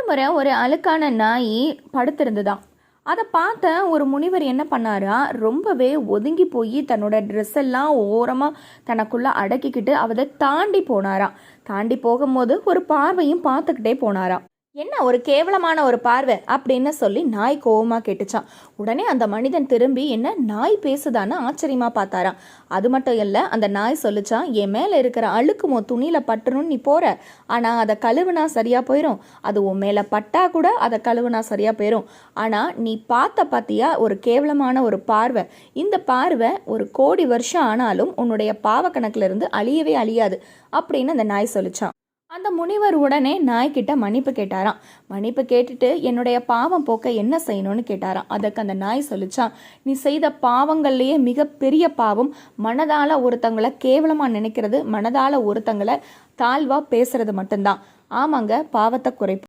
முறை ஒரு அழுக்கான நாய் படுத்திருந்துதான். அதை பார்த்த ஒரு முனிவர் என்ன பண்ணாரா, ரொம்பவே ஒதுங்கி போய் தன்னோட ட்ரெஸ் எல்லாம் ஓரமாக தனக்குள்ள அடக்கிக்கிட்டு அதை தாண்டி போனாராம். தாண்டி போகும்போது ஒரு பார்வையும் பார்த்துக்கிட்டே போனாராம். என்ன ஒரு கேவலமான ஒரு பார்வை அப்படின்னு சொல்லி நாய் கோவமா கேட்டுச்சான். உடனே அந்த மனிதன் திரும்பி என்ன நாய் பேசுதான்னு ஆச்சரியமா பார்த்தாராம். அது மட்டும் இல்லை, அந்த நாய் சொல்லிச்சான், என் மேலே இருக்கிற அழுக்கு துணியில் பட்டுருன்னு நீ போற, ஆனால் அதை கழுவுனா சரியாக போயிடும். அது உன் மேலே பட்டா கூட அதை கழுவுனா சரியாக போயிடும். ஆனால் நீ பார்த்தியா ஒரு கேவலமான ஒரு பார்வை. இந்த பார்வை ஒரு கோடி வருஷம் ஆனாலும் உன்னுடைய பாவக்கணக்கிலிருந்து அழியவே அழியாது அப்படின்னு அந்த நாய் சொல்லிச்சான். அந்த முனிவர் உடனே நாய்கிட்ட மன்னிப்பு கேட்டாராம். மன்னிப்பு கேட்டுட்டு என்னுடைய பாவம் போக்க என்ன செய்யணும்னு கேட்டாராம். அதுக்கு அந்த நாய் சொல்லிச்சான், நீ செய்த பாவங்கள்லேயே மிகப்பெரிய பாவம் மனதால் ஒருத்தங்களை கேவலமாக நினைக்கிறது, மனதால் ஒருத்தங்களை தாழ்வாக பேசுறது மட்டும்தான். ஆமாங்க, பாவத்தை குறைப்பு.